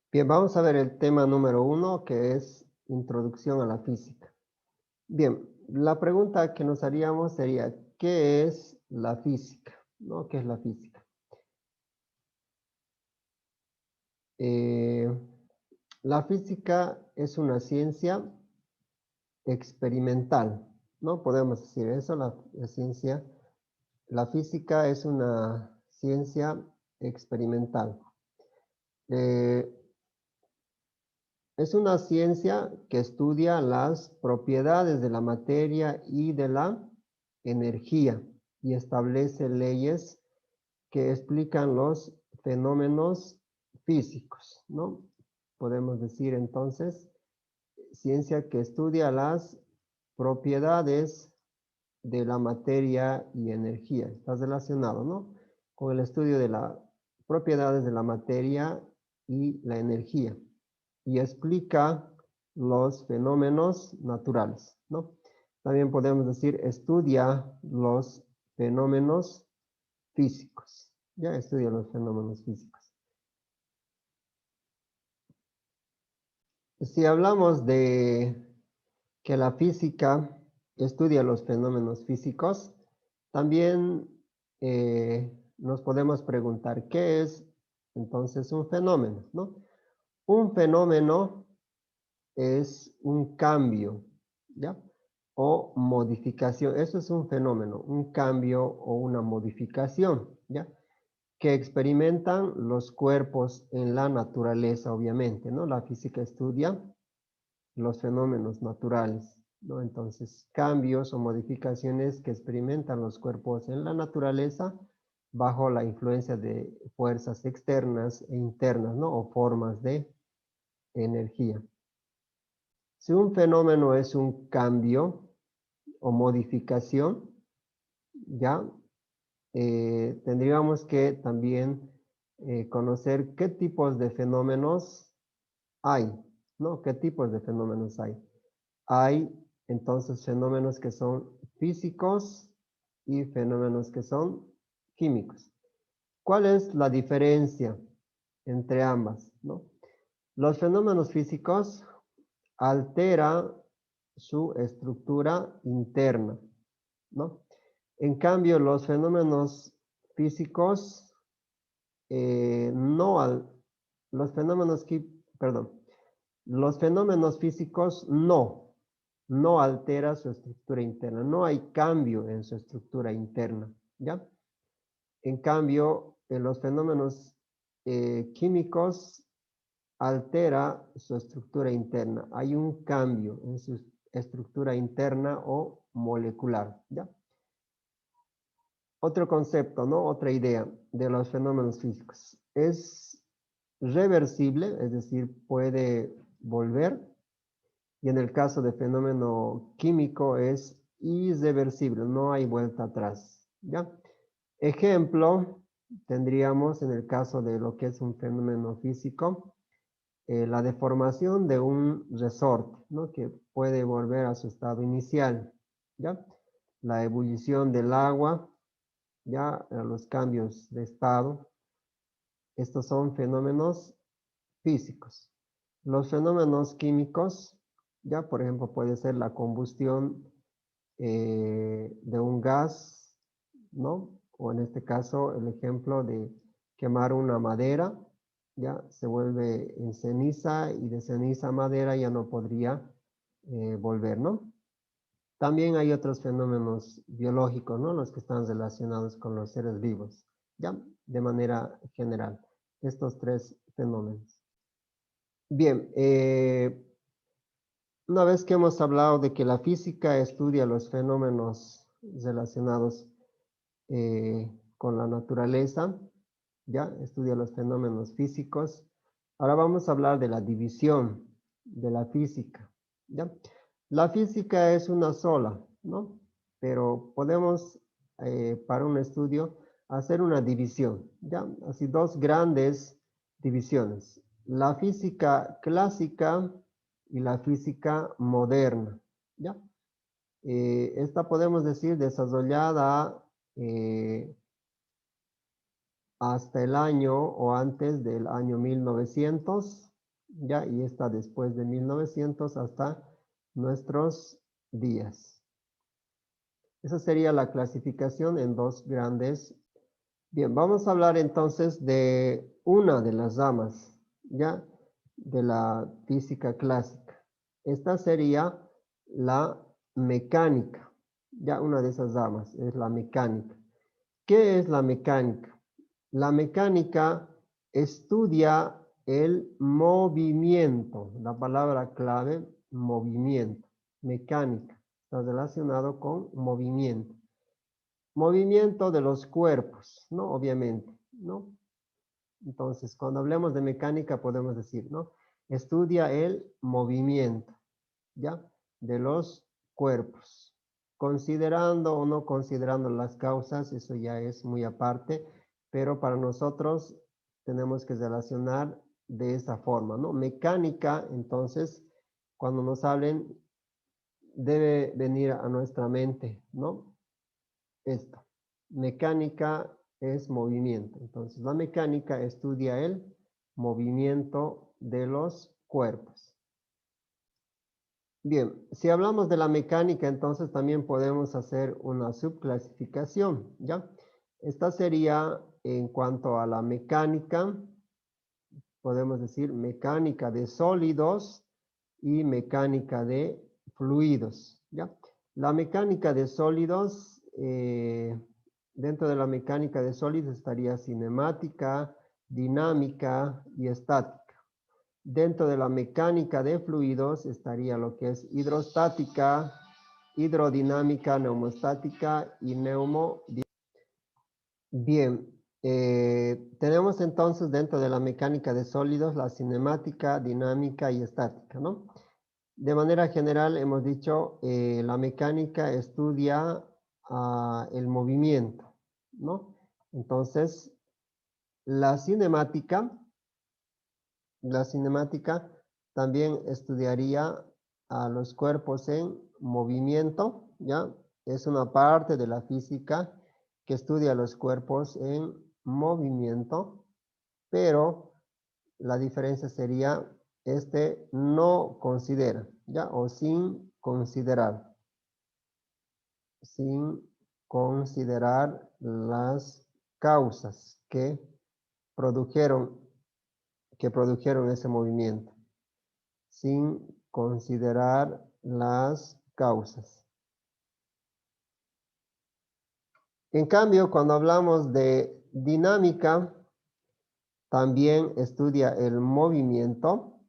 Bien, vamos a ver el tema número 1, que es introducción a la física. Bien, la pregunta que nos haríamos sería, ¿qué es la física? ¿No? ¿Qué es la física? Eh, la física es una ciencia experimental, ¿no? Podemos decir eso, la física es una ciencia experimental. Eh, Es una ciencia que estudia las propiedades de la materia y de la energía y establece leyes que explican los fenómenos físicos, ¿no? Podemos decir entonces, ciencia que estudia las propiedades de la materia y energía. Está relacionado, ¿no? Con el estudio de las propiedades de la materia y la energía y explica los fenómenos naturales, ¿no? También podemos decir estudia los fenómenos físicos, ya estudia los fenómenos físicos. Si hablamos de que la física estudia los fenómenos físicos, también nos podemos preguntar, ¿qué es entonces un fenómeno, no? Un fenómeno es un cambio, ¿ya? O modificación. Eso es un fenómeno, un cambio o una modificación, ¿ya? Que experimentan los cuerpos en la naturaleza, obviamente, ¿no? La física estudia los fenómenos naturales, ¿no? Entonces, cambios o modificaciones que experimentan los cuerpos en la naturaleza bajo la influencia de fuerzas externas e internas, ¿no? O formas de energía. Si un fenómeno es un cambio o modificación, ya tendríamos que también conocer qué tipos de fenómenos hay, ¿no? ¿Qué tipos de fenómenos hay? Hay entonces fenómenos que son físicos y fenómenos que son químicos. ¿Cuál es la diferencia entre ambas, no? Los fenómenos físicos altera su estructura interna, ¿no? En cambio, los fenómenos físicos no al, los fenómenos, perdón, los fenómenos físicos no altera su estructura interna, no hay cambio en su estructura interna, ¿ya? En cambio, en los fenómenos químicos altera su estructura interna. Hay un cambio en su estructura interna o molecular, ¿ya? Otro concepto, ¿no? Otra idea de los fenómenos físicos. Es reversible, es decir, puede volver, y en el caso de fenómeno químico es irreversible, no hay vuelta atrás, ¿ya? Ejemplo, tendríamos en el caso de lo que es un fenómeno físico, la deformación de un resorte, ¿no? Que puede volver a su estado inicial, ¿ya? La ebullición del agua, ya los cambios de estado, estos son fenómenos físicos. Los fenómenos químicos, ya por ejemplo puede ser la combustión de un gas, ¿no? O en este caso el ejemplo de quemar una madera, ya se vuelve en ceniza y de ceniza a madera ya no podría volver, ¿no? También hay otros fenómenos biológicos, ¿no? Los que están relacionados con los seres vivos, ya de manera general, estos tres fenómenos. Bien, una vez que hemos hablado de que la física estudia los fenómenos relacionados con la naturaleza, ya estudia los fenómenos físicos, ahora vamos a hablar de la división de la física, ¿ya? La física es una sola, ¿no? Pero podemos, para un estudio, hacer una división, ¿ya? Así dos grandes divisiones. La física clásica y la física moderna, ¿ya? Esta podemos decir desarrollada hasta el año o antes del año 1900, ya, y está después de 1900 hasta nuestros días. Esa sería la clasificación en dos grandes. Bien, vamos a hablar entonces de una de las ramas, ya, de la física clásica. Esta sería la mecánica, ya una de esas ramas es la mecánica. ¿Qué es la mecánica? La mecánica estudia el movimiento, la palabra clave, movimiento, mecánica, está relacionado con movimiento. Movimiento de los cuerpos, ¿no? Obviamente, ¿no? Entonces, cuando hablemos de mecánica podemos decir, ¿no? Estudia el movimiento, ¿ya? De los cuerpos. Considerando o no considerando las causas, eso ya es muy aparte, pero para nosotros tenemos que relacionar de esa forma, ¿no? Mecánica, entonces, cuando nos hablen, debe venir a nuestra mente, ¿no? Esto. Mecánica es movimiento. Entonces, la mecánica estudia el movimiento de los cuerpos. Bien, si hablamos de la mecánica, entonces también podemos hacer una subclasificación, ¿ya? Esta sería en cuanto a la mecánica, podemos decir mecánica de sólidos y mecánica de fluidos, ¿ya? La mecánica de sólidos, dentro de la mecánica de sólidos estaría cinemática, dinámica y estática. Dentro de la mecánica de fluidos estaría lo que es hidrostática, hidrodinámica, neumostática y neumodinámica. Bien, tenemos entonces dentro de la mecánica de sólidos la cinemática, dinámica y estática, ¿no? De manera general hemos dicho, la mecánica estudia el movimiento, ¿no? Entonces, la cinemática también estudiaría a los cuerpos en movimiento, ¿ya? Es una parte de la física que estudia los cuerpos en movimiento, pero la diferencia sería, este no considera, ¿ya? O sin considerar las causas que produjeron ese movimiento, sin considerar las causas. En cambio, cuando hablamos de dinámica, también estudia el movimiento,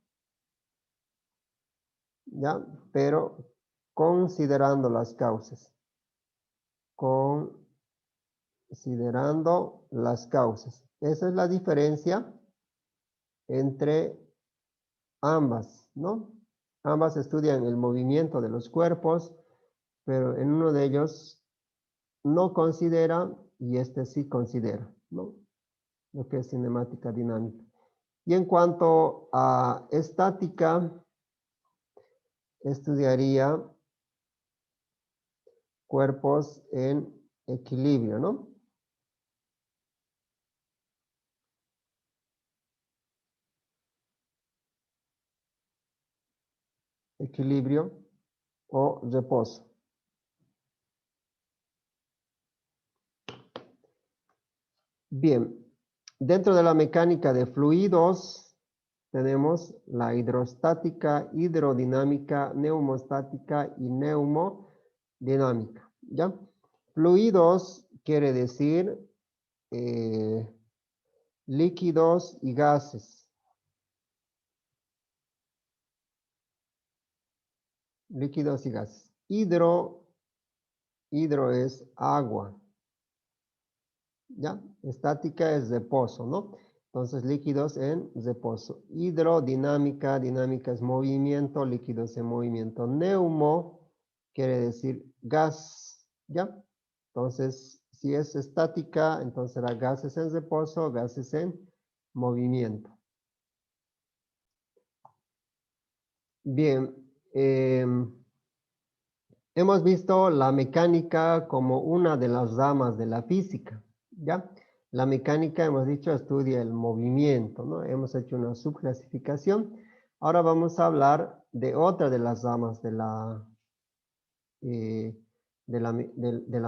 ¿ya? Pero considerando las causas. Considerando las causas. Esa es la diferencia entre ambas, ¿no? Ambas estudian el movimiento de los cuerpos, pero en uno de ellos no considera y este sí considera, ¿no? Lo que es cinemática dinámica. Y en cuanto a estática, estudiaría cuerpos en equilibrio, ¿no? Equilibrio o reposo. Bien, dentro de la mecánica de fluidos tenemos la hidrostática, hidrodinámica, neumostática y neumodinámica, ¿ya? Fluidos quiere decir líquidos y gases. Líquidos y gases. Hidro es agua. ¿Ya? Estática es reposo, ¿no? Entonces, líquidos en reposo. Hidrodinámica, dinámica es movimiento, líquidos en movimiento. Neumo quiere decir gas, ¿ya? Entonces, si es estática, entonces será gases en reposo, gases en movimiento. Bien, hemos visto la mecánica como una de las ramas de la física, ¿ya? La mecánica, hemos dicho, estudia el movimiento, ¿no? Hemos hecho una subclasificación. Ahora vamos a hablar de otra de las ramas de la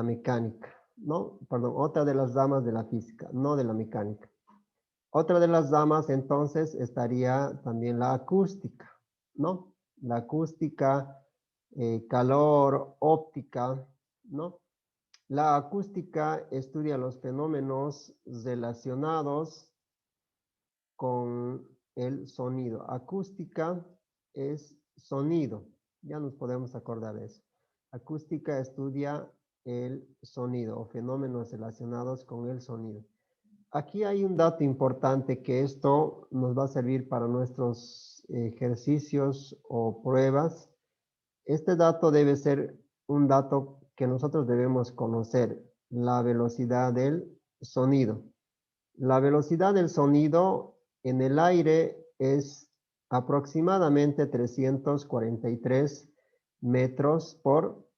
mecánica, ¿no? Perdón, otra de las ramas de la física, no de la mecánica. Otra de las ramas entonces estaría también la acústica, ¿no? La acústica, calor, óptica, ¿no? La acústica estudia los fenómenos relacionados con el sonido. Acústica es sonido, ya nos podemos acordar de eso. Acústica estudia el sonido o fenómenos relacionados con el sonido. Aquí hay un dato importante que esto nos va a servir para nuestros ejercicios o pruebas. Este dato debe ser un dato que nosotros debemos conocer, la velocidad del sonido. La velocidad del sonido en el aire es aproximadamente 343 metros por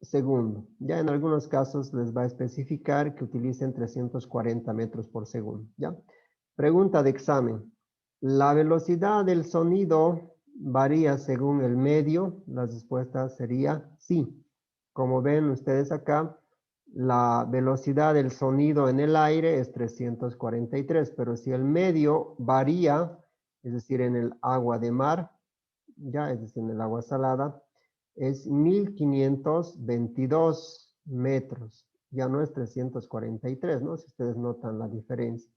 segundo. Ya en algunos casos les va a especificar que utilicen 340 metros por segundo. ¿Ya? Pregunta de examen. ¿La velocidad del sonido varía según el medio? La respuesta sería sí. Como ven ustedes acá, la velocidad del sonido en el aire es 343, pero si el medio varía, es decir, en el agua de mar, ya, es decir, en el agua salada, es 1522 metros, ya no es 343, ¿no? Si ustedes notan la diferencia.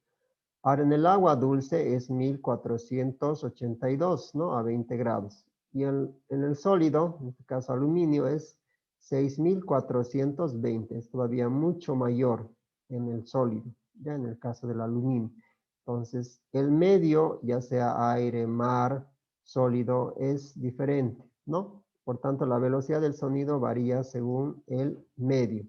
Ahora, en el agua dulce es 1482, ¿no? A 20 grados. Y en el sólido, en este caso aluminio, es 6420, es todavía mucho mayor en el sólido, ya en el caso del aluminio. Entonces, el medio, ya sea aire, mar, sólido, es diferente, ¿no? Por tanto, la velocidad del sonido varía según el medio.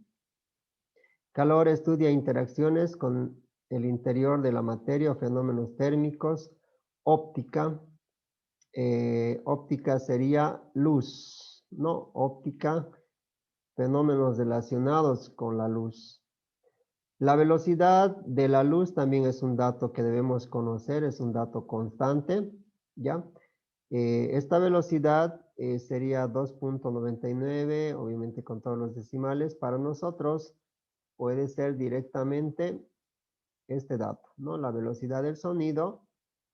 Calor estudia interacciones con el interior de la materia o fenómenos térmicos. Óptica. Óptica sería luz, ¿no? Óptica, fenómenos relacionados con la luz. La velocidad de la luz también es un dato que debemos conocer, es un dato constante, ¿ya? Esta velocidad sería 2.99, obviamente con todos los decimales. Para nosotros puede ser directamente este dato, ¿no? La velocidad del sonido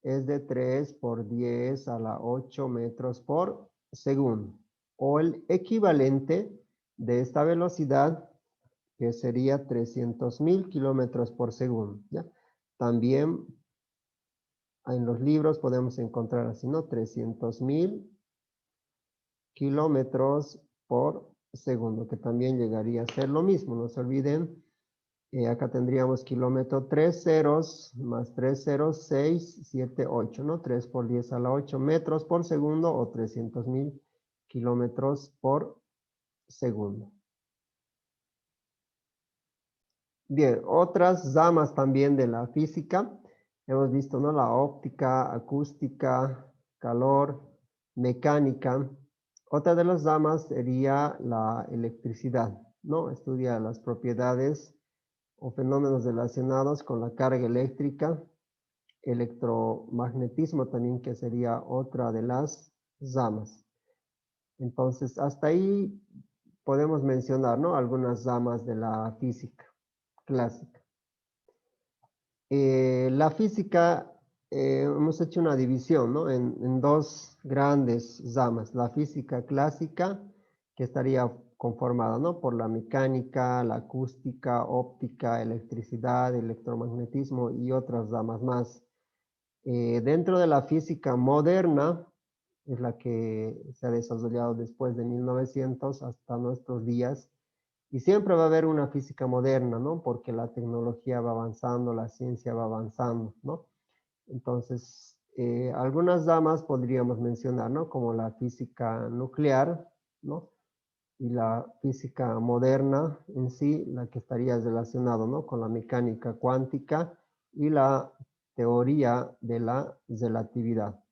es de 3 por 10 a la 8 metros por segundo. O el equivalente de esta velocidad, que sería 300.000 kilómetros por segundo, ¿ya? También en los libros podemos encontrar así, ¿no? 300.000 kilómetros por segundo, que también llegaría a ser lo mismo. No se olviden, acá tendríamos kilómetro 3 ceros más 3 ceros, 6, 7, 8, ¿no? 3 por 10 a la 8 metros por segundo o 300.000 kilómetros por segundo. Bien, otras ramas también de la física. Hemos visto, ¿no? La óptica, acústica, calor, mecánica. Otra de las ramas sería la electricidad, ¿no? Estudia las propiedades o fenómenos relacionados con la carga eléctrica, electromagnetismo también, que sería otra de las ramas. Entonces, hasta ahí podemos mencionar, ¿no? Algunas ramas de la física clásica. La física, hemos hecho una división, ¿no? En dos grandes ramas. La física clásica, que estaría conformada, ¿no? Por la mecánica, la acústica, óptica, electricidad, electromagnetismo y otras ramas más. Dentro de la física moderna, es la que se ha desarrollado después de 1900 hasta nuestros días, y siempre va a haber una física moderna, ¿no? Porque la tecnología va avanzando, la ciencia va avanzando, ¿no? Entonces, algunas ramas podríamos mencionar, ¿no? Como la física nuclear, ¿no? Y la física moderna en sí, la que estaría relacionado, ¿no? Con la mecánica cuántica y la teoría de la relatividad.